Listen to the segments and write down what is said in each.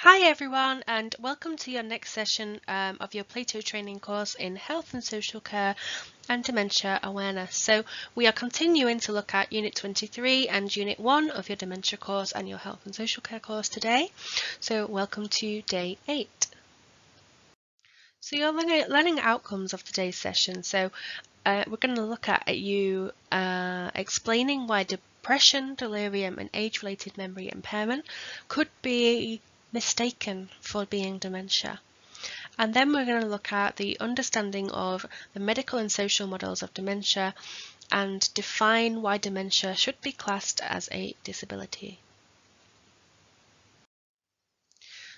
Hi everyone, and welcome to your next session of your Plato training course in Health and Social Care and Dementia Awareness. So we are continuing to look at Unit 23 and Unit 1 of your Dementia course and your Health and Social Care course today. So welcome to Day 8. So you're learning outcomes of today's session. So we're going to look at you explaining why depression, delirium and age-related memory impairment could be mistaken for being dementia. And then we're going to look at the understanding of the medical and social models of dementia and define why dementia should be classed as a disability.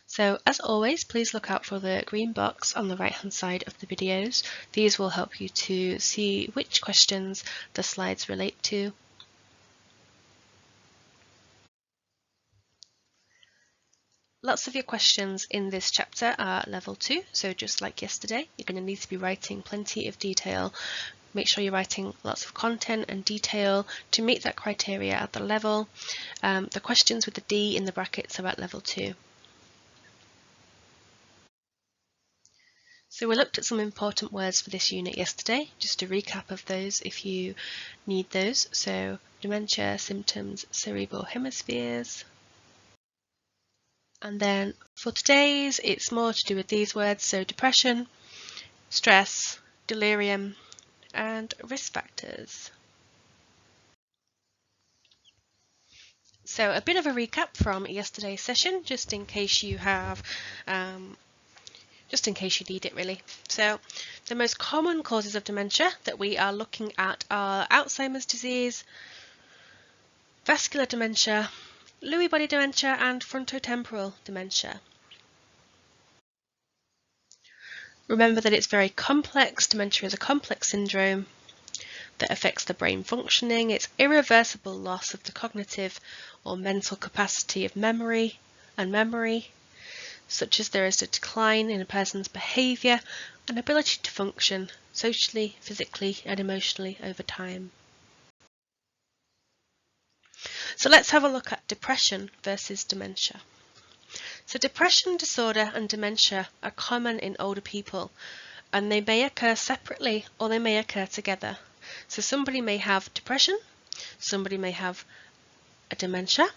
So as always, please look out for the green box on the right hand side of the videos. These will help you to see which questions the slides relate to. Lots of your questions in this chapter are level 2, so just like yesterday, you're going to need to be writing plenty of detail. Make sure you're writing lots of content and detail to meet that criteria at the level. The questions with the D in the brackets are at level 2. So we looked at some important words for this unit yesterday, just a recap of those if you need those. So dementia, symptoms, cerebral hemispheres. And then for today's, it's more to do with these words, so depression, stress, delirium, and risk factors. So a bit of a recap from yesterday's session, just in case you need it really. So the most common causes of dementia that we are looking at are Alzheimer's disease, vascular dementia, Lewy body dementia, and frontotemporal dementia. Remember that it's very complex. Dementia is a complex syndrome that affects the brain functioning. It's irreversible loss of the cognitive or mental capacity of memory, such as there is a decline in a person's behaviour and ability to function socially, physically, and emotionally over time. So let's have a look at depression versus dementia. So depression disorder and dementia are common in older people, and they may occur separately or they may occur together. So somebody may have depression, somebody may have a dementia.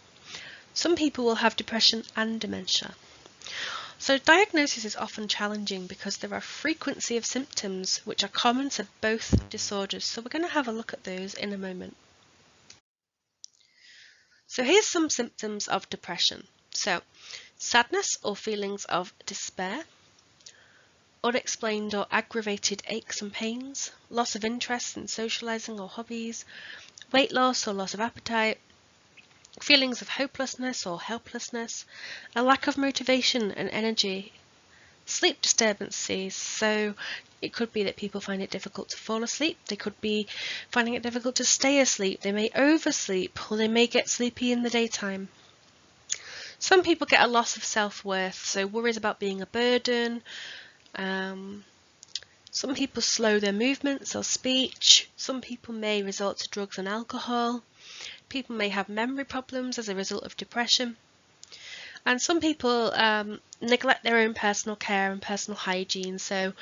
Some people will have depression and dementia. So diagnosis is often challenging because there are frequency of symptoms which are common to both disorders. So we're going to have a look at those in a moment. So here's some symptoms of depression. So sadness or feelings of despair, unexplained or aggravated aches and pains, loss of interest in socializing or hobbies, weight loss or loss of appetite, feelings of hopelessness or helplessness, a lack of motivation and energy, sleep disturbances. So it could be that people find it difficult to fall asleep, they could be finding it difficult to stay asleep, they may oversleep, or they may get sleepy in the daytime. Some people get a loss of self-worth, so worries about being a burden. Some people slow their movements or speech. Some people may resort to drugs and alcohol. People may have memory problems as a result of depression. And some people neglect their own personal care and personal hygiene, so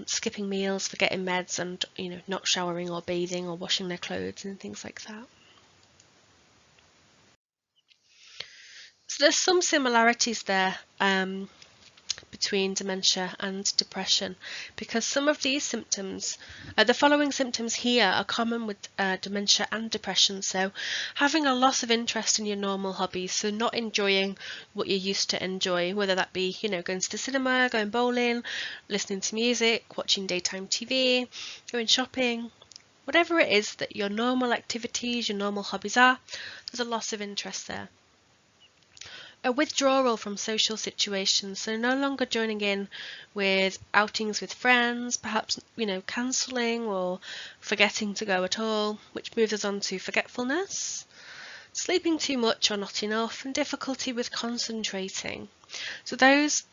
skipping meals, forgetting meds, and not showering or bathing or washing their clothes and things like that. So there's some similarities there between dementia and depression, because some of these symptoms, the following symptoms here, are common with dementia and depression. So having a loss of interest in your normal hobbies, so not enjoying what you used to enjoy, whether that be going to the cinema, going bowling, listening to music, watching daytime TV, going shopping, whatever it is that your normal activities, your normal hobbies are, there's a loss of interest there. A withdrawal from social situations, so no longer joining in with outings with friends, perhaps cancelling or forgetting to go at all, which moves us on to forgetfulness, sleeping too much or not enough, and difficulty with concentrating. So those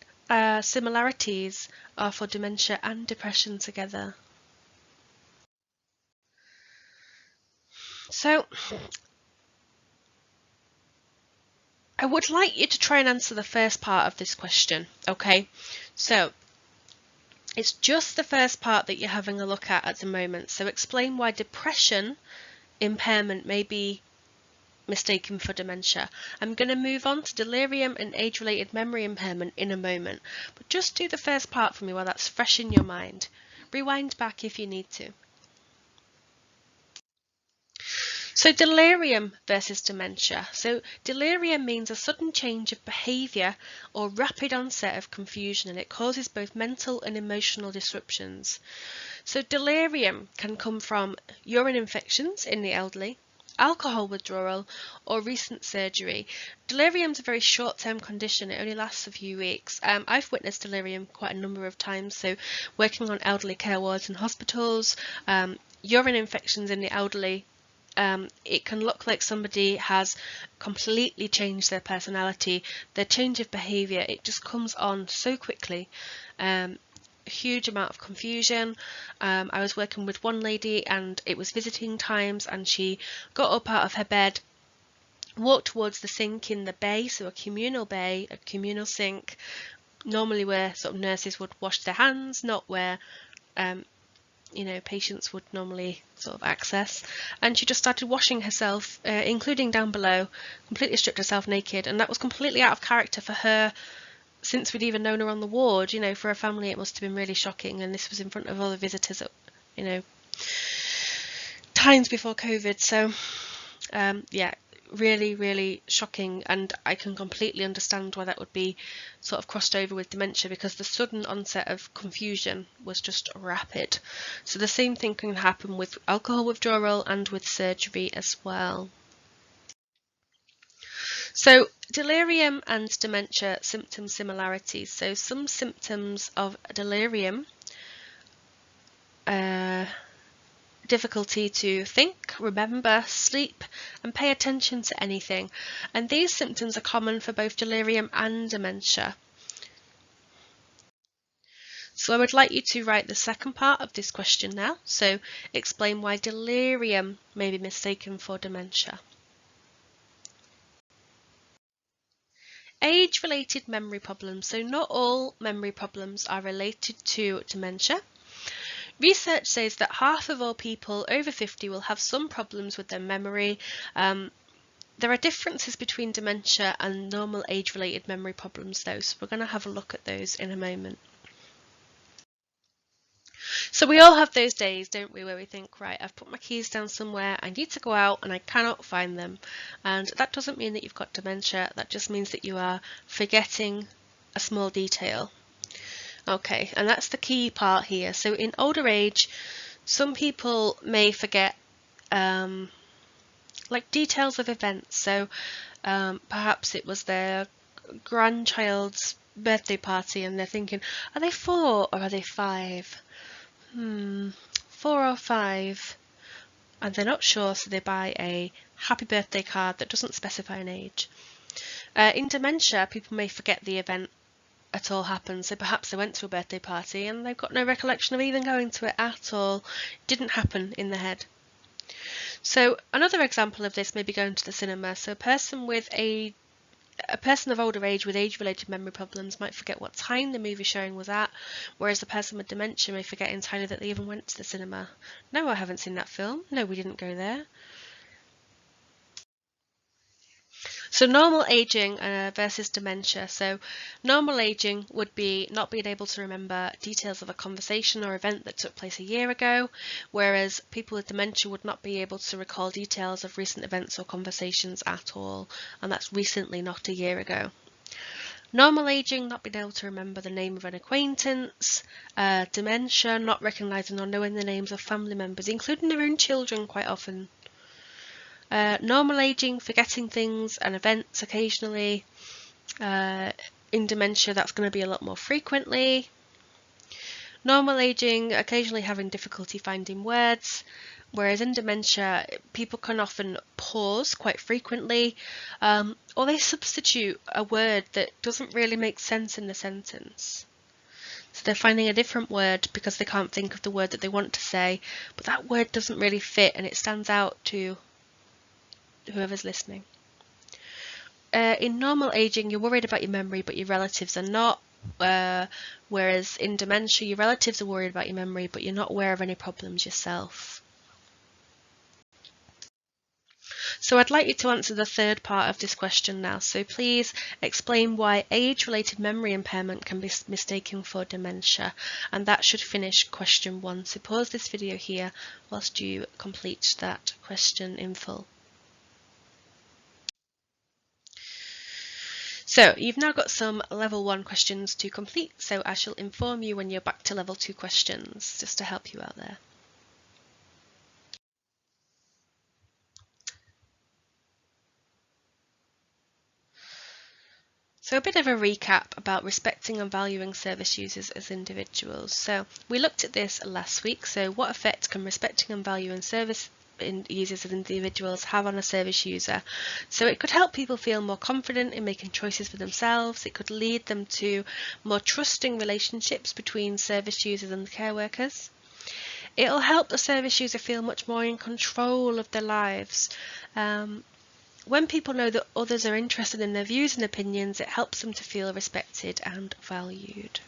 similarities are for dementia and depression together. So I would like you to try and answer the first part of this question, okay? So it's just the first part that you're having a look at the moment. So explain why depression impairment may be mistaken for dementia. I'm going to move on to delirium and age-related memory impairment in a moment, but just do the first part for me while that's fresh in your mind. Rewind back if you need to. So delirium versus dementia. So delirium means a sudden change of behaviour or rapid onset of confusion, and it causes both mental and emotional disruptions. So delirium can come from urine infections in the elderly, alcohol withdrawal, or recent surgery. Delirium is a very short-term condition. It only lasts a few weeks. I've witnessed delirium quite a number of times, so working on elderly care wards and hospitals, urine infections in the elderly, it can look like somebody has completely changed their personality, their change of behaviour, it just comes on so quickly. A huge amount of confusion. I was working with one lady and it was visiting times, and she got up out of her bed, walked towards the sink in the bay, so a communal bay, a communal sink, normally where sort of nurses would wash their hands, not where patients would normally sort of access, and she just started washing herself, including down below, completely stripped herself naked, and that was completely out of character for her since we'd even known her on the ward. For her family it must have been really shocking, and this was in front of other visitors at, times before COVID, so yeah, really, really shocking, and I can completely understand why that would be sort of crossed over with dementia, because the sudden onset of confusion was just rapid. So the same thing can happen with alcohol withdrawal and with surgery as well. So delirium and dementia symptom similarities. So some symptoms of delirium: difficulty to think, remember, sleep, and pay attention to anything. And these symptoms are common for both delirium and dementia. So I would like you to write the second part of this question now. So explain why delirium may be mistaken for dementia. Age-related memory problems. So not all memory problems are related to dementia. Research says that half of all people over 50 will have some problems with their memory. There are differences between dementia and normal age-related memory problems though, so we're going to have a look at those in a moment. So we all have those days, don't we, where we think, right, I've put my keys down somewhere, I need to go out and I cannot find them. And that doesn't mean that you've got dementia, that just means that you are forgetting a small detail. Okay, and that's the key part here. So in older age, some people may forget like details of events. So perhaps it was their grandchild's birthday party and they're thinking, are they 4 or are they 5? 4 or 5. And they're not sure, so they buy a happy birthday card that doesn't specify an age. In dementia, people may forget the event at all happened, so perhaps they went to a birthday party and they've got no recollection of even going to it at all. It didn't happen in their head. So another example of this may be going to the cinema. So a person of older age with age-related memory problems might forget what time the movie showing was at, whereas the person with dementia may forget entirely that they even went to the cinema. No, I haven't seen that film. No, we didn't go there. So normal aging versus dementia. So normal aging would be not being able to remember details of a conversation or event that took place a year ago, whereas people with dementia would not be able to recall details of recent events or conversations at all, and that's recently, not a year ago. Normal aging, not being able to remember the name of an acquaintance. Dementia, not recognising or knowing the names of family members, including their own children quite often. Normal aging, forgetting things and events occasionally. In dementia, that's going to be a lot more frequently. Normal aging, occasionally having difficulty finding words, whereas in dementia, people can often pause quite frequently, or they substitute a word that doesn't really make sense in the sentence. So they're finding a different word because they can't think of the word that they want to say, but that word doesn't really fit and it stands out to whoever's listening. in normal aging, you're worried about your memory, but your relatives are not. Whereas in dementia, your relatives are worried about your memory, but you're not aware of any problems yourself. So I'd like you to answer the third part of this question now. So please explain why age-related memory impairment can be mistaken for dementia. And that should finish question 1. So pause this video here whilst you complete that question in full. So you've now got some level 1 questions to complete, so I shall inform you when you're back to level 2 questions, just to help you out there. So a bit of a recap about respecting and valuing service users as individuals. So we looked at this last week. So what effect can respecting and valuing service users as individuals have on a service user? So it could help people feel more confident in making choices for themselves. It could lead them to more trusting relationships between service users and the care workers. It'll help the service user feel much more in control of their lives. When people know that others are interested in their views and opinions, it helps them to feel respected and valued.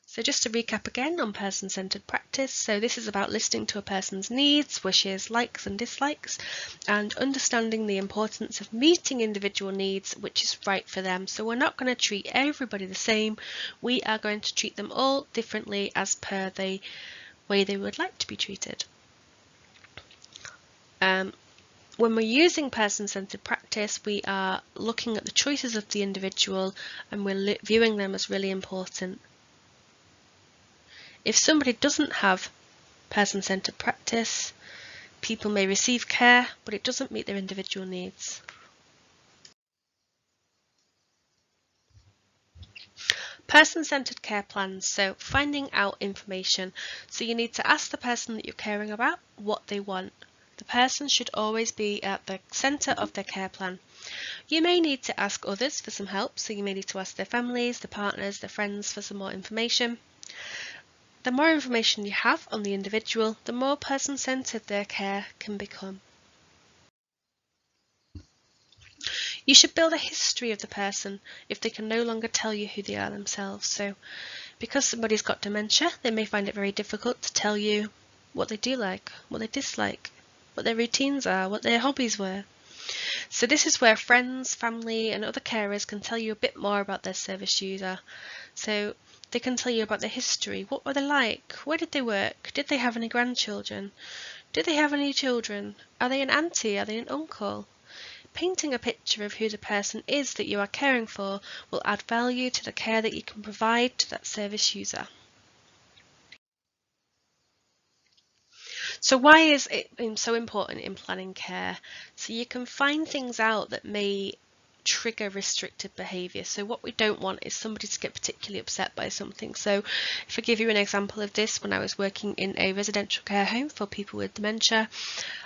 So just to recap again on person-centered practice, so this is about listening to a person's needs, wishes, likes and dislikes, and understanding the importance of meeting individual needs, which is right for them. So we're not going to treat everybody the same, we are going to treat them all differently as per the way they would like to be treated. When we're using person-centered practice, we are looking at the choices of the individual and we're viewing them as really important. If somebody doesn't have person-centered practice, people may receive care, but it doesn't meet their individual needs. Person-centered care plans, so finding out information. So you need to ask the person that you're caring about what they want. The person should always be at the centre of their care plan. You may need to ask others for some help, so you may need to ask their families, their partners, their friends for some more information. The more information you have on the individual, the more person-centred their care can become. You should build a history of the person if they can no longer tell you who they are themselves. So because somebody's got dementia, they may find it very difficult to tell you what they do like, what they dislike, what their routines are, what their hobbies were. So this is where friends, family and other carers can tell you a bit more about their service user. So they can tell you about their history. What were they like? Where did they work? Did they have any grandchildren? Did they have any children? Are they an auntie? Are they an uncle? Painting a picture of who the person is that you are caring for will add value to the care that you can provide to that service user. So why is it so important in planning care? So you can find things out that may trigger restricted behaviour. So what we don't want is somebody to get particularly upset by something. So if I give you an example of this, when I was working in a residential care home for people with dementia,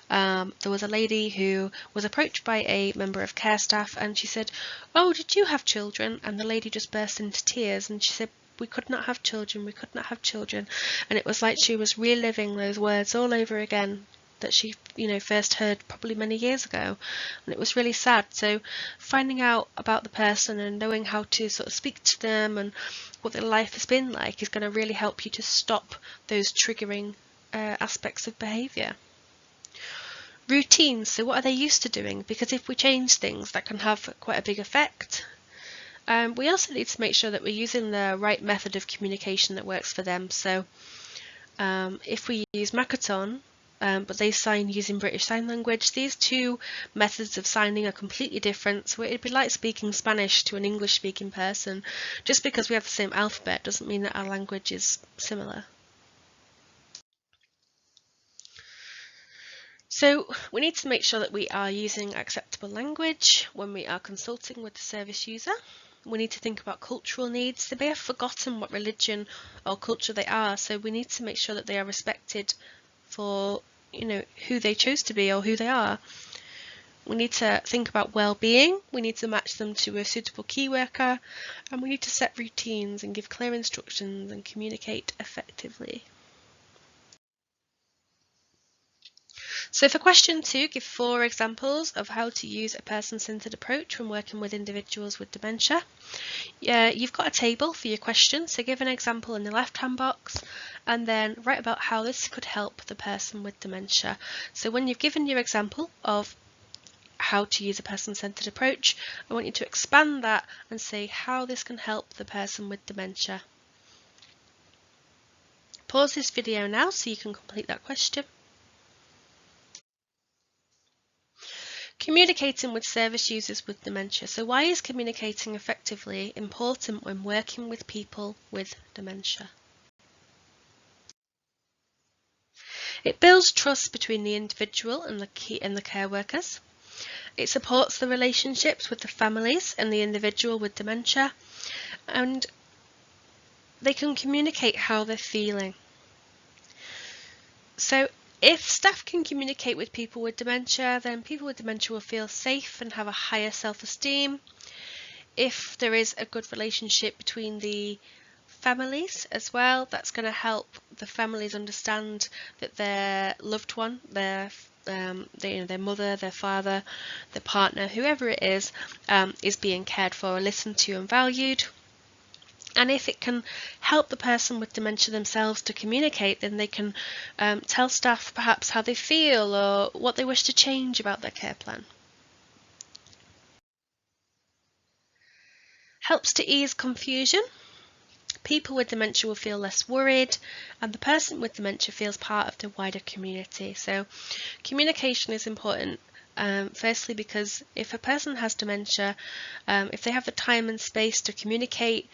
there was a lady who was approached by a member of care staff and she said, "Oh, did you have children?" And the lady just burst into tears and she said, "We could not have children, we could not have children." And it was like she was reliving those words all over again that she, first heard probably many years ago. And it was really sad. So finding out about the person and knowing how to sort of speak to them and what their life has been like is going to really help you to stop those triggering aspects of behaviour. Routines, so what are they used to doing? Because if we change things, that can have quite a big effect. We also need to make sure that we're using the right method of communication that works for them. So if we use Makaton, but they sign using British Sign Language, these two methods of signing are completely different. So it'd be like speaking Spanish to an English speaking person. Just because we have the same alphabet doesn't mean that our language is similar. So we need to make sure that we are using acceptable language when we are consulting with the service user. We need to think about cultural needs. They may have forgotten what religion or culture they are, so we need to make sure that they are respected for, who they chose to be or who they are. We need to think about well-being. We need to match them to a suitable key worker, and we need to set routines and give clear instructions and communicate effectively. So for question 2, give 4 examples of how to use a person-centered approach when working with individuals with dementia. You've got a table for your question, so give an example in the left-hand box and then write about how this could help the person with dementia. So when you've given your example of how to use a person-centered approach, I want you to expand that and say how this can help the person with dementia. Pause this video now so you can complete that question. Communicating with service users with dementia. So why is communicating effectively important when working with people with dementia? It builds trust between the individual and the care workers. It supports the relationships with the families and the individual with dementia, and they can communicate how they're feeling. So if staff can communicate with people with dementia, then people with dementia will feel safe and have a higher self-esteem. If there is a good relationship between the families as well, that's going to help the families understand that their loved one, their mother, their father, their partner, whoever it is being cared for, listened to and valued. And if it can help the person with dementia themselves to communicate, then they can tell staff perhaps how they feel or what they wish to change about their care plan. Helps to ease confusion. People with dementia will feel less worried, and the person with dementia feels part of the wider community. So communication is important. Firstly, because if a person has dementia, if they have the time and space to communicate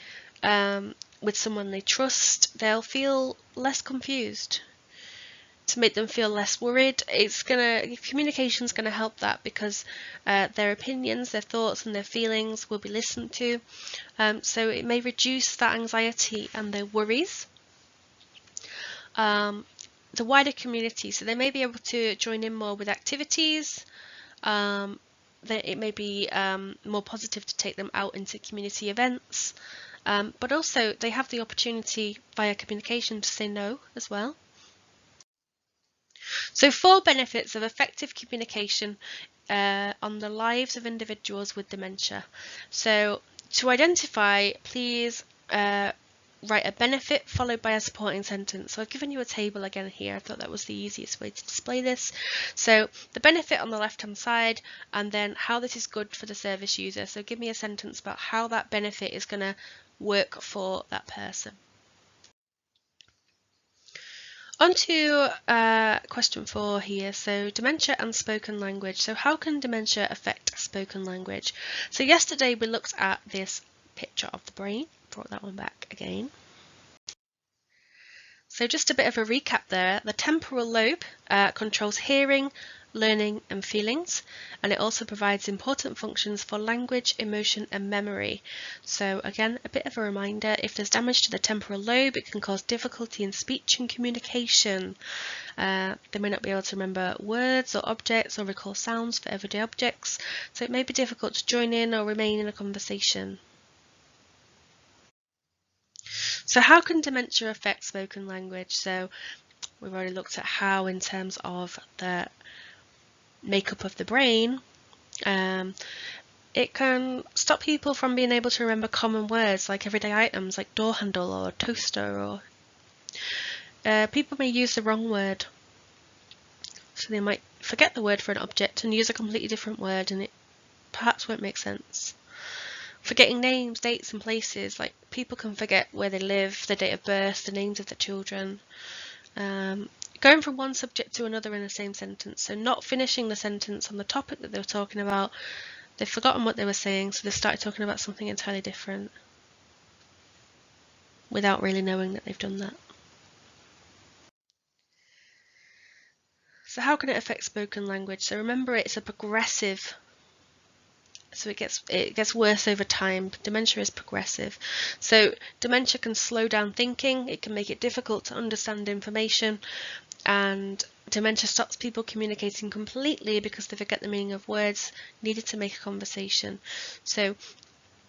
with someone they trust, they'll feel less confused. To make them feel less worried, communication's gonna help that, because their opinions, their thoughts and their feelings will be listened to. So it may reduce that anxiety and their worries. The wider community, so they may be able to join in more with activities. It may be more positive to take them out into community events. But also they have the opportunity via communication to say no as well. So 4 benefits of effective communication on the lives of individuals with dementia. So to identify, please write a benefit followed by a supporting sentence. So I've given you a table again here. I thought that was the easiest way to display this. So the benefit on the left hand side, and then how this is good for the service user. So give me a sentence about how that benefit is going to work for that person. On to question 4 here. So dementia and spoken language. So how can dementia affect spoken language? So yesterday we looked at this picture of the brain. Brought that one back again. So just a bit of a recap there. The temporal lobe controls hearing, learning and feelings, and it also provides important functions for language, emotion and memory. So again, a bit of a reminder, if there's damage to the temporal lobe, it can cause difficulty in speech and communication. They may not be able to remember words or objects or recall sounds for everyday objects, so it may be difficult to join in or remain in a conversation. So how can dementia affect spoken language? So we've already looked at how, in terms of the makeup of the brain, it can stop people from being able to remember common words like everyday items like door handle or toaster, or people may use the wrong word. So they might forget the word for an object and use a completely different word, and it perhaps won't make sense. Forgetting names, dates and places, like people can forget where they live, their date of birth, the names of their children. Going from one subject to another in the same sentence, so not finishing the sentence on the topic that they were talking about. They've forgotten what they were saying, so they started talking about something entirely different without really knowing that they've done that. So how can it affect spoken language? So remember, it's a progressive, so it gets worse over time. Dementia is progressive. So dementia can slow down thinking, it can make it difficult to understand information, and dementia stops people communicating completely because they forget the meaning of words needed to make a conversation. So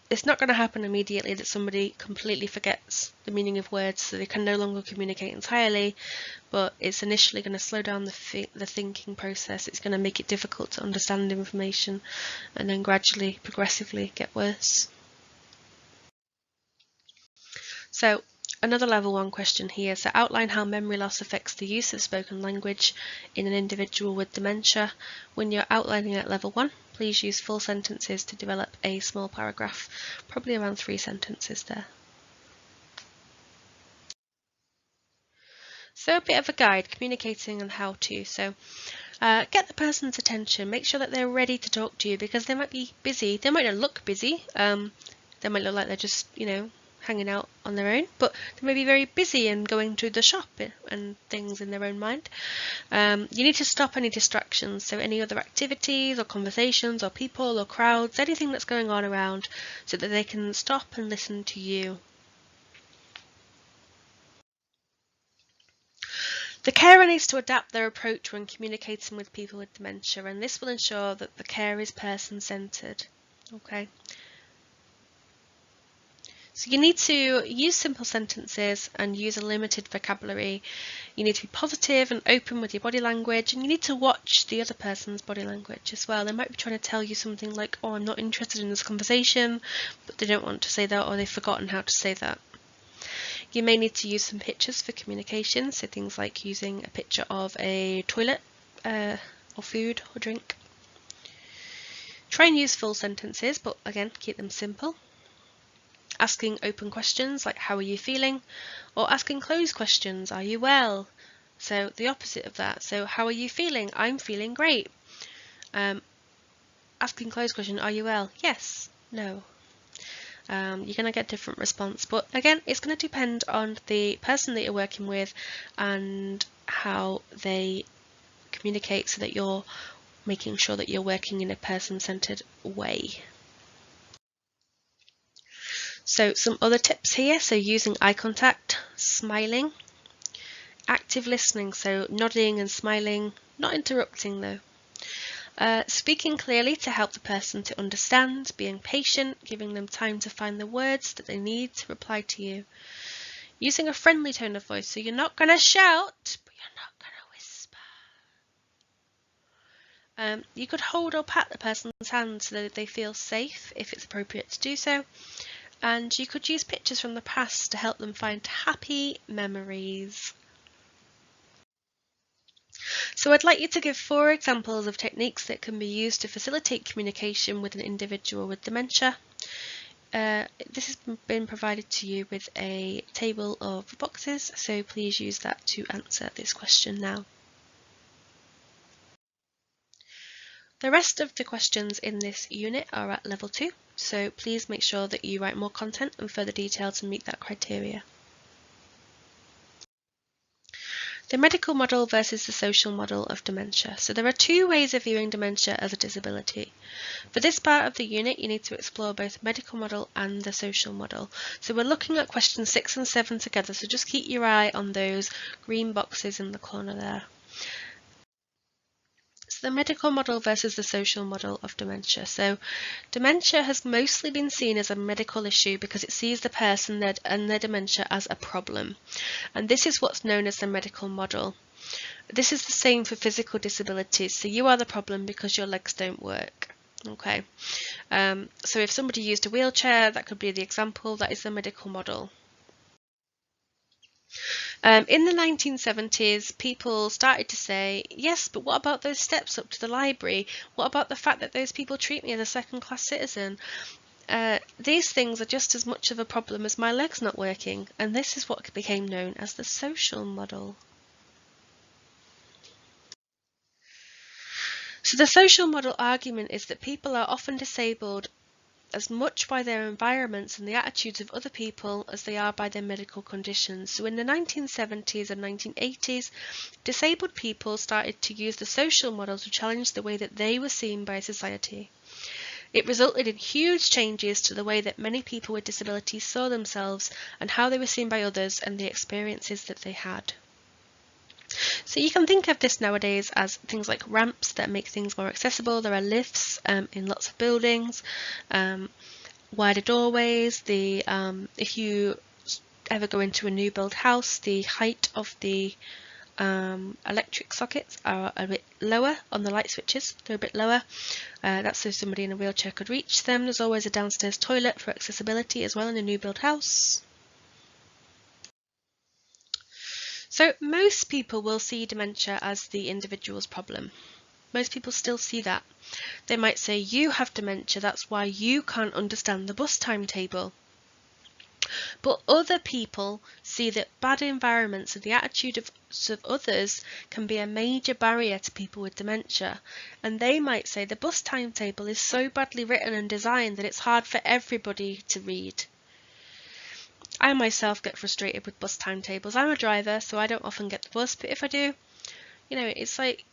it's not going to happen immediately that somebody completely forgets the meaning of words, so they can no longer communicate entirely, but it's initially going to slow down the thinking process. It's going to make it difficult to understand information, and then gradually, progressively get worse. So another level 1 question here. So outline how memory loss affects the use of spoken language in an individual with dementia. When you're outlining at level 1, please use full sentences to develop a small paragraph, probably around 3 sentences there. So a bit of a guide, communicating and how to. So get the person's attention, make sure that they're ready to talk to you, because they might be busy. They might not look busy. They might look like they're just, hanging out on their own, but they may be very busy and going to the shop and things in their own mind. You need to stop any distractions, so any other activities or conversations or people or crowds, anything that's going on around, so that they can stop and listen to you. The carer needs to adapt their approach when communicating with people with dementia, and this will ensure that the care is person-centred. Okay. So you need to use simple sentences and use a limited vocabulary. You need to be positive and open with your body language, and you need to watch the other person's body language as well. They might be trying to tell you something like, oh, I'm not interested in this conversation, but they don't want to say that, or they've forgotten how to say that. You may need to use some pictures for communication, so things like using a picture of a toilet or food or drink. Try and use full sentences, but again, keep them simple. Asking open questions like, how are you feeling? Or asking closed questions, are you well? So the opposite of that. So how are you feeling? I'm feeling great. Asking closed question, are you well? Yes, no. You're going to get different response, but again, it's going to depend on the person that you're working with and how they communicate, so that you're making sure that you're working in a person-centered way. So some other tips here, so using eye contact, smiling, active listening, so nodding and smiling, not interrupting though. Speaking clearly to help the person to understand, being patient, giving them time to find the words that they need to reply to you. Using a friendly tone of voice, so you're not going to shout, but you're not going to whisper. You could hold or pat the person's hand so that they feel safe if it's appropriate to do so. And you could use pictures from the past to help them find happy memories. So I'd like you to give 4 examples of techniques that can be used to facilitate communication with an individual with dementia. This has been provided to you with a table of boxes, so please use that to answer this question now. The rest of the questions in this unit are at level 2, so please make sure that you write more content and further detail to meet that criteria. The medical model versus the social model of dementia. So there are 2 ways of viewing dementia as a disability. For this part of the unit, you need to explore both the medical model and the social model. So we're looking at questions 6 and 7 together, so just keep your eye on those green boxes in the corner there. So the medical model versus the social model of dementia. So dementia has mostly been seen as a medical issue because it sees the person and their dementia as a problem. And this is what's known as the medical model. This is the same for physical disabilities. So you are the problem because your legs don't work. Okay. So if somebody used a wheelchair, that could be the example. That is the medical model. In the 1970s, people started to say, yes, but what about those steps up to the library? What about the fact that those people treat me as a second-class citizen? These things are just as much of a problem as my legs not working, and this is what became known as the social model. So the social model argument is that people are often disabled as much by their environments and the attitudes of other people as they are by their medical conditions. So in the 1970s and 1980s, disabled people started to use the social model to challenge the way that they were seen by society. It resulted in huge changes to the way that many people with disabilities saw themselves and how they were seen by others and the experiences that they had. So you can think of this nowadays as things like ramps that make things more accessible. There are lifts in lots of buildings, wider doorways, the if you ever go into a new build house, the height of the electric sockets are a bit lower on the light switches. They're a bit lower. That's so somebody in a wheelchair could reach them. There's always a downstairs toilet for accessibility as well in a new build house. So most people will see dementia as the individual's problem. Most people still see that. They might say, you have dementia, that's why you can't understand the bus timetable. But other people see that bad environments and the attitude of others can be a major barrier to people with dementia. And they might say the bus timetable is so badly written and designed that it's hard for everybody to read. I myself get frustrated with bus timetables. I'm a driver, so I don't often get the bus, but if I do, it's like,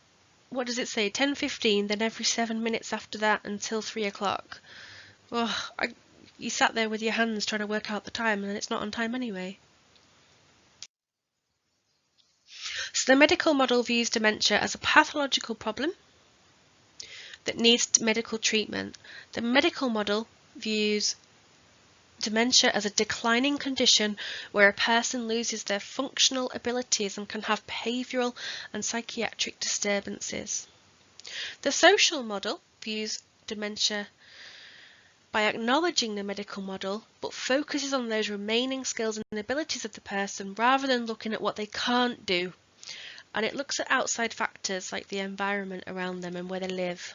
what does it say, 10:15, then every 7 minutes after that until 3 o'clock. Oh, you sat there with your hands trying to work out the time and it's not on time anyway. So the medical model views dementia as a pathological problem that needs medical treatment. The medical model views dementia as a declining condition where a person loses their functional abilities and can have behavioural and psychiatric disturbances. The social model views dementia by acknowledging the medical model, but focuses on those remaining skills and abilities of the person rather than looking at what they can't do. And it looks at outside factors like the environment around them and where they live.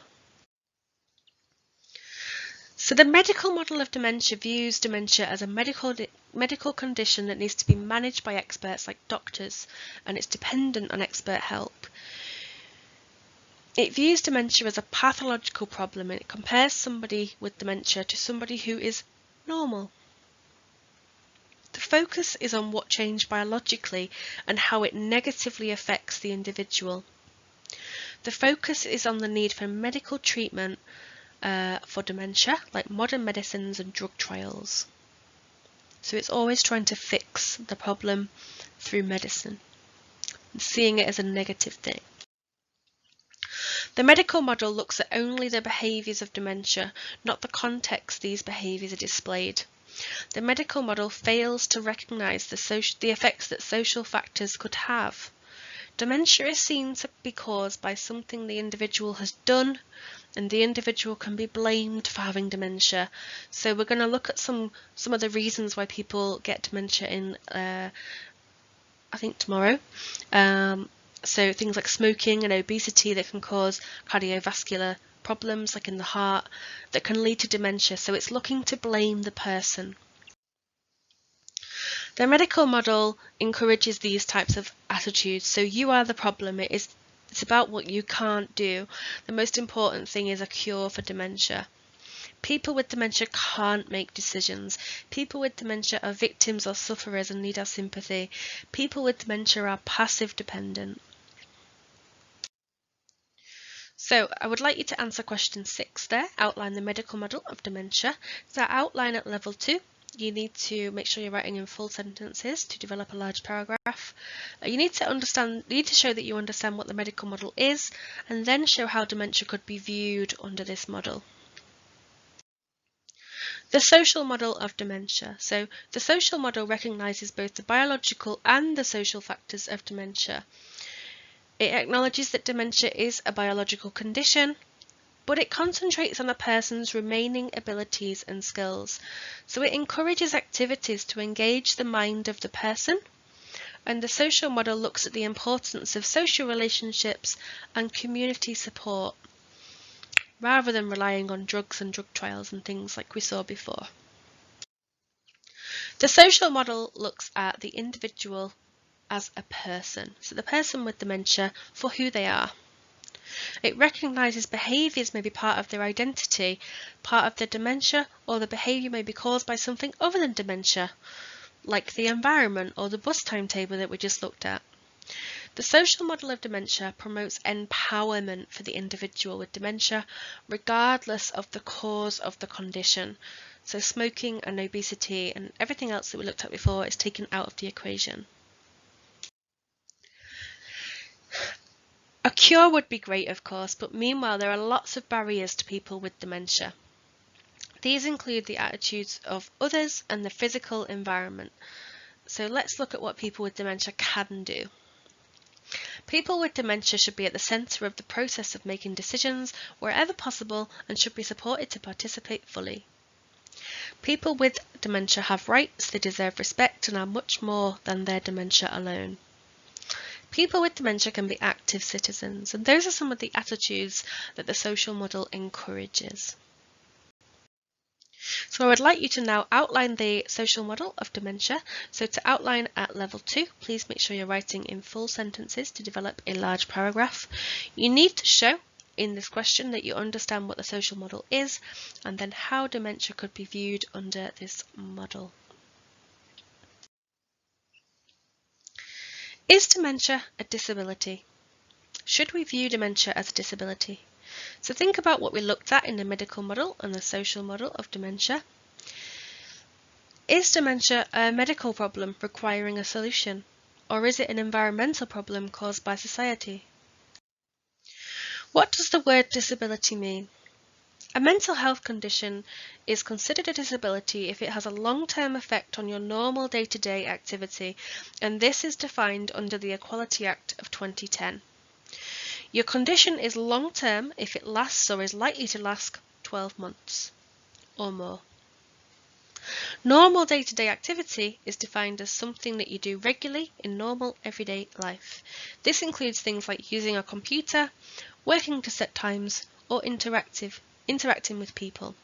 So the medical model of dementia views dementia as a medical condition that needs to be managed by experts like doctors, and it's dependent on expert help. It views dementia as a pathological problem, and it compares somebody with dementia to somebody who is normal. The focus is on what changed biologically and how it negatively affects the individual. The focus is on the need for medical treatment for dementia, like modern medicines and drug trials. So it's always trying to fix the problem through medicine and seeing it as a negative thing. The medical model looks at only the behaviours of dementia, not the context these behaviours are displayed. The medical model fails to recognise the effects that social factors could have. Dementia is seen to be caused by something the individual has done, and the individual can be blamed for having dementia. So we're going to look at some of the reasons why people get dementia in, I think tomorrow. So things like smoking and obesity that can cause cardiovascular problems like in the heart that can lead to dementia. So it's looking to blame the person. The medical model encourages these types of attitudes. So you are the problem. It's about what you can't do. The most important thing is a cure for dementia. People with dementia can't make decisions. People with dementia are victims or sufferers and need our sympathy. People with dementia are passive dependent. So I would like you to answer question 6 there, outline the medical model of dementia. So outline at level 2. You need to make sure you're writing in full sentences to develop a large paragraph. You need to show that you understand what the medical model is, and then show how dementia could be viewed under this model. The social model of dementia. So the social model recognises both the biological and the social factors of dementia. It acknowledges that dementia is a biological condition, but it concentrates on a person's remaining abilities and skills. So it encourages activities to engage the mind of the person, and the social model looks at the importance of social relationships and community support, rather than relying on drugs and drug trials and things like we saw before. The social model looks at the individual as a person, so the person with dementia for who they are. It recognises behaviours may be part of their identity, part of their dementia, or the behaviour may be caused by something other than dementia, like the environment or the bus timetable that we just looked at. The social model of dementia promotes empowerment for the individual with dementia, regardless of the cause of the condition. So smoking and obesity and everything else that we looked at before is taken out of the equation. A cure would be great, of course, but meanwhile there are lots of barriers to people with dementia. These include the attitudes of others and the physical environment. So let's look at what people with dementia can do. People with dementia should be at the centre of the process of making decisions wherever possible and should be supported to participate fully. People with dementia have rights, they deserve respect and are much more than their dementia alone. People with dementia can be active citizens, and those are some of the attitudes that the social model encourages. So I would like you to now outline the social model of dementia. So to outline at level 2, please make sure you're writing in full sentences to develop a large paragraph. You need to show in this question that you understand what the social model is and then how dementia could be viewed under this model. Is dementia a disability? Should we view dementia as a disability? So think about what we looked at in the medical model and the social model of dementia. Is dementia a medical problem requiring a solution, or is it an environmental problem caused by society? What does the word disability mean? A mental health condition is considered a disability if it has a long-term effect on your normal day-to-day activity, and this is defined under the Equality Act of 2010. Your condition is long-term if it lasts or is likely to last 12 months or more. Normal day-to-day activity is defined as something that you do regularly in normal everyday life. This includes things like using a computer, working to set times, or interacting with people.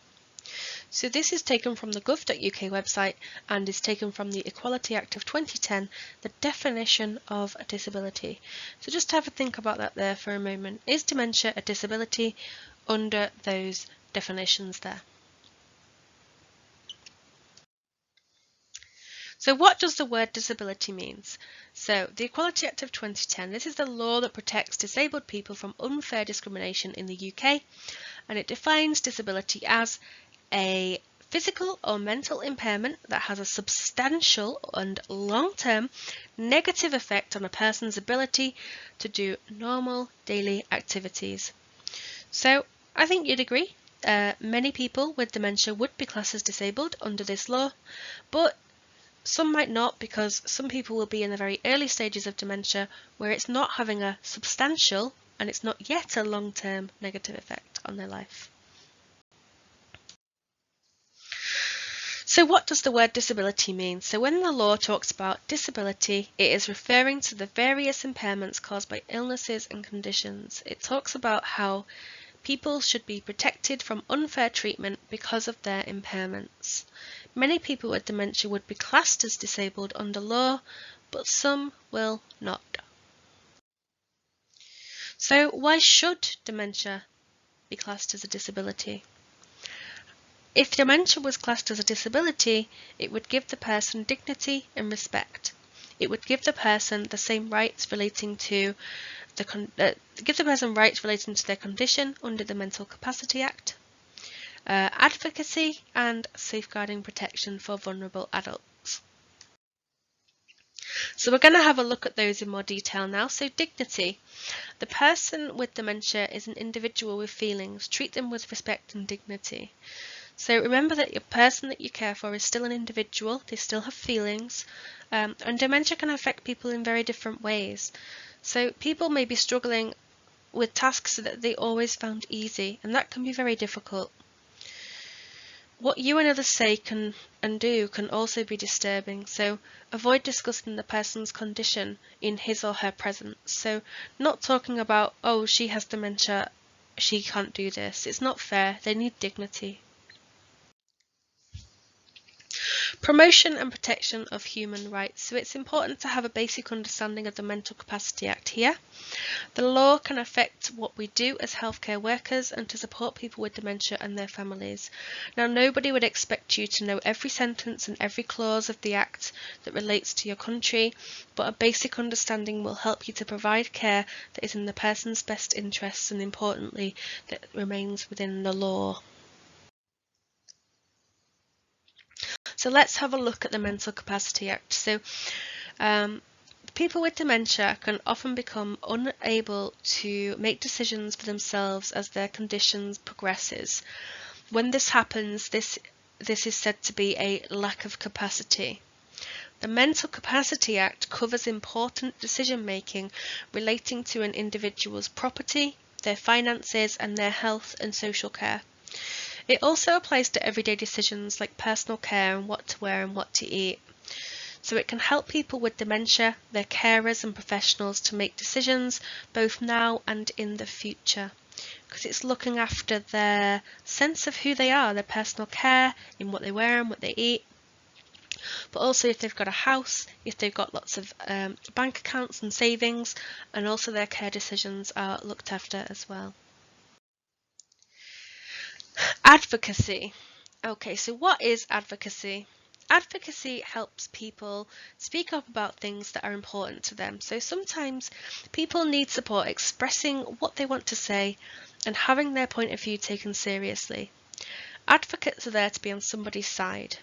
So this is taken from the gov.uk website and is taken from the Equality Act of 2010, the definition of a disability. So just have a think about that there for a moment. Is dementia a disability under those definitions there? So what does the word disability mean? So the Equality Act of 2010, this is the law that protects disabled people from unfair discrimination in the UK, and it defines disability as a physical or mental impairment that has a substantial and long-term negative effect on a person's ability to do normal daily activities. So I think you'd agree, many people with dementia would be classed as disabled under this law, but some might not, because some people will be in the very early stages of dementia where it's not having a substantial and it's not yet a long-term negative effect on their life. So what does the word disability mean? So when the law talks about disability, it is referring to the various impairments caused by illnesses and conditions. It talks about how people should be protected from unfair treatment because of their impairments. Many people with dementia would be classed as disabled under law, but some will not. So why should dementia be classed as a disability? If dementia was classed as a disability, it would give the person dignity and respect. It would give the person the same rights relating to their condition under the Mental Capacity Act, advocacy and safeguarding protection for vulnerable adults. So we're going to have a look at those in more detail now. So dignity. The person with dementia is an individual with feelings. Treat them with respect and dignity. So remember that your person that you care for is still an individual. They still have feelings, and dementia can affect people in very different ways. So people may be struggling with tasks that they always found easy, and that can be very difficult. What you and others say and do can also be disturbing, so avoid discussing the person's condition in his or her presence. So not talking about, oh, she has dementia, she can't do this. It's not fair. They need dignity. Promotion and protection of human rights. So it's important to have a basic understanding of the Mental Capacity Act here. The law can affect what we do as healthcare workers and to support people with dementia and their families. Now, nobody would expect you to know every sentence and every clause of the Act that relates to your country, but a basic understanding will help you to provide care that is in the person's best interests and, importantly, that remains within the law. So let's have a look at the Mental Capacity Act. So people with dementia can often become unable to make decisions for themselves as their condition progresses. When this happens, this is said to be a lack of capacity. The Mental Capacity Act covers important decision-making relating to an individual's property, their finances, and their health and social care. It also applies to everyday decisions like personal care and what to wear and what to eat. So it can help people with dementia, their carers and professionals to make decisions both now and in the future, because it's looking after their sense of who they are, their personal care, in what they wear and what they eat. But also if they've got a house, if they've got lots of bank accounts and savings, and also their care decisions are looked after as well. Advocacy. Okay, so what is advocacy? Advocacy helps people speak up about things that are important to them. So sometimes people need support expressing what they want to say and having their point of view taken seriously. Advocates are there to be on somebody's side.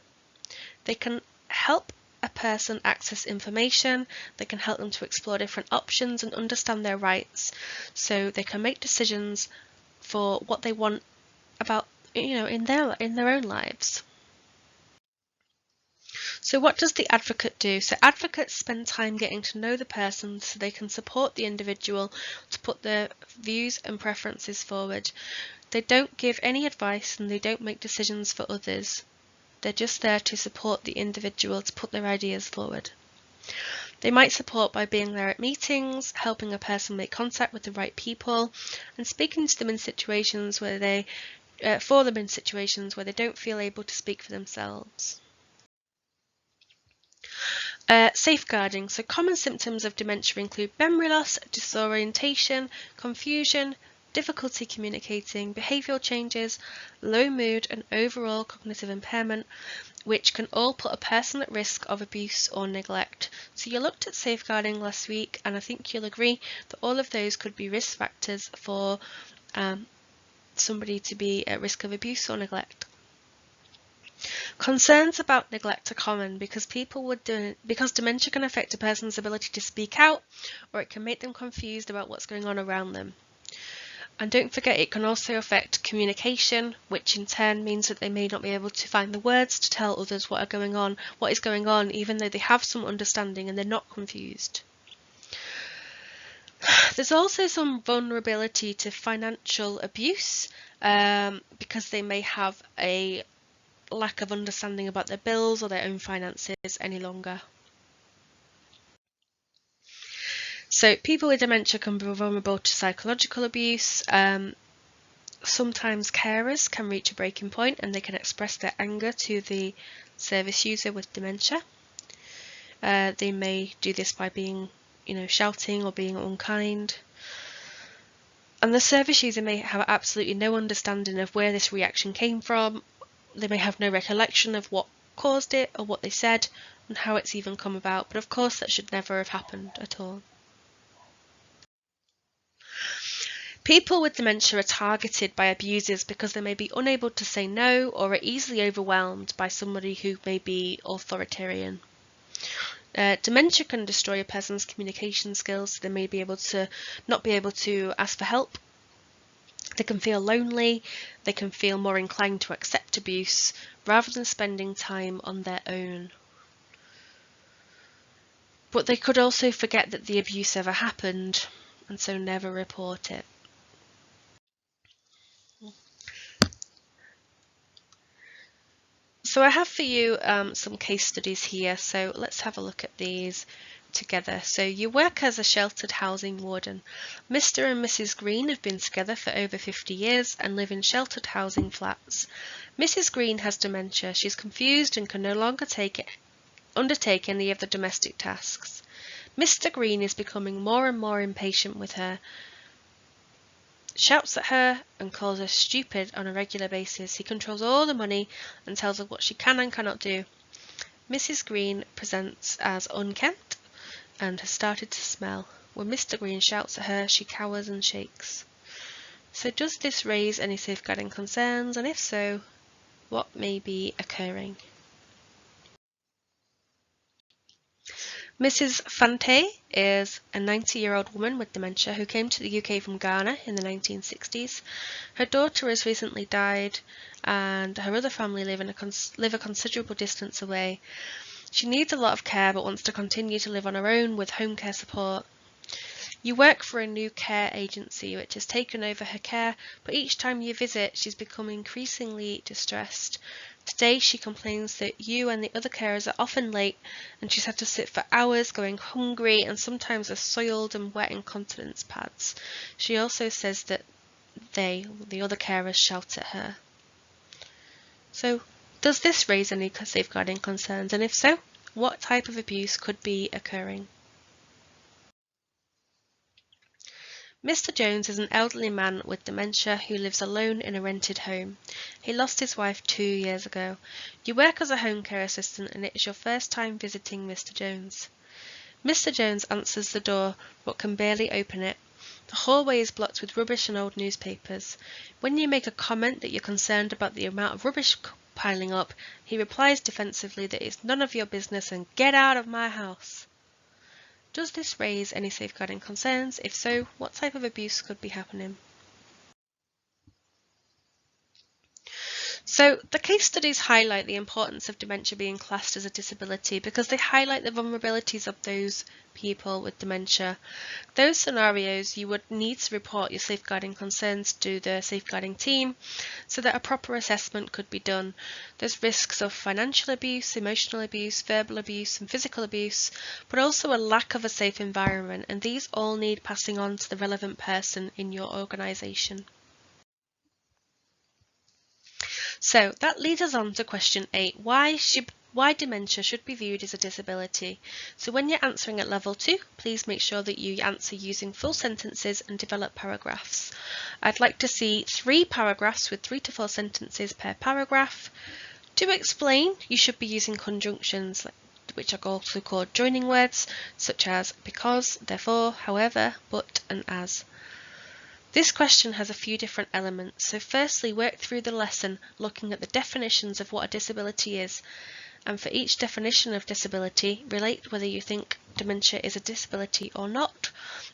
They can help a person access information, they can help them to explore different options and understand their rights, so they can make decisions for what they want about, in their own lives. So what does the advocate do? So advocates spend time getting to know the person so they can support the individual to put their views and preferences forward. They don't give any advice and they don't make decisions for others. They're just there to support the individual to put their ideas forward. They might support by being there at meetings, helping a person make contact with the right people, and speaking to them in situations where they don't feel able to speak for themselves. Safeguarding. So common symptoms of dementia include memory loss, disorientation, confusion, difficulty communicating, behavioural changes, low mood and overall cognitive impairment, which can all put a person at risk of abuse or neglect. So you looked at safeguarding last week, and I think you'll agree that all of those could be risk factors for somebody to be at risk of abuse or neglect. Concerns about neglect are common because dementia can affect a person's ability to speak out, or it can make them confused about what's going on around them. And don't forget, it can also affect communication, which in turn means that they may not be able to find the words to tell others what is going on, even though they have some understanding and they're not confused. There's also some vulnerability to financial abuse because they may have a lack of understanding about their bills or their own finances any longer. So people with dementia can be vulnerable to psychological abuse. Sometimes carers can reach a breaking point and they can express their anger to the service user with dementia. They may do this by being, shouting or being unkind. And the service user may have absolutely no understanding of where this reaction came from. They may have no recollection of what caused it or what they said and how it's even come about, but of course that should never have happened at all. People with dementia are targeted by abusers because they may be unable to say no or are easily overwhelmed by somebody who may be authoritarian. Dementia can destroy a person's communication skills, so they may not be able to ask for help. They can feel lonely, they can feel more inclined to accept abuse rather than spending time on their own. But they could also forget that the abuse ever happened and so never report it. So I have for you some case studies here, so let's have a look at these together. So you work as a sheltered housing warden. Mr. and Mrs. Green have been together for over 50 years and live in sheltered housing flats. Mrs. Green has dementia. She's confused and can no longer undertake any of the domestic tasks. Mr. Green is becoming more and more impatient with her, shouts at her and calls her stupid on a regular basis. He controls all the money and tells her what she can and cannot do. Mrs. Green presents as unkempt and has started to smell. When Mr. Green shouts at her, she cowers and shakes. So does this raise any safeguarding concerns, and if so, what may be occurring? Mrs. Fante is a 90-year-old woman with dementia who came to the UK from Ghana in the 1960s. Her daughter has recently died and her other family live a considerable distance away. She needs a lot of care but wants to continue to live on her own with home care support. You work for a new care agency which has taken over her care, but each time you visit she's become increasingly distressed. Today she complains that you and the other carers are often late and she's had to sit for hours going hungry and sometimes are soiled and wet incontinence pads. She also says that the other carers, shout at her. So, does this raise any safeguarding concerns, and if so, what type of abuse could be occurring? Mr. Jones is an elderly man with dementia who lives alone in a rented home. He lost his wife 2 years ago. You work as a home care assistant and it is your first time visiting Mr. Jones. Mr. Jones answers the door but can barely open it. The hallway is blocked with rubbish and old newspapers. When you make a comment that you're concerned about the amount of rubbish piling up, he replies defensively that it's none of your business and get out of my house. Does this raise any safeguarding concerns? If so, what type of abuse could be happening? So, the case studies highlight the importance of dementia being classed as a disability because they highlight the vulnerabilities of those people with dementia. Those scenarios you would need to report your safeguarding concerns to the safeguarding team so that a proper assessment could be done. There's risks of financial abuse, emotional abuse, verbal abuse and physical abuse, but also a lack of a safe environment, and these all need passing on to the relevant person in your organisation. So that leads us on to question 8. Why dementia should be viewed as a disability? So when you're answering at level 2, please make sure that you answer using full sentences and develop paragraphs. I'd like to see 3 paragraphs with 3 to 4 sentences per paragraph. To explain, you should be using conjunctions, which are also called joining words, such as because, therefore, however, but and as. This question has a few different elements, so firstly work through the lesson looking at the definitions of what a disability is, and for each definition of disability relate whether you think dementia is a disability or not,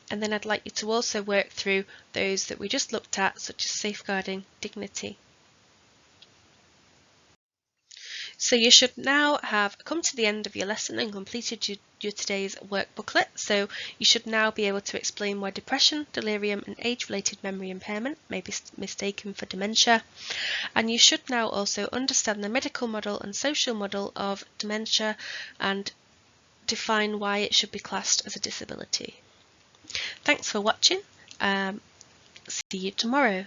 and then I'd like you to also work through those that we just looked at, such as safeguarding dignity. So you should now have come to the end of your lesson and completed your today's work booklet. So you should now be able to explain why depression, delirium and age-related memory impairment may be mistaken for dementia. And you should now also understand the medical model and social model of dementia and define why it should be classed as a disability. Thanks for watching. See you tomorrow.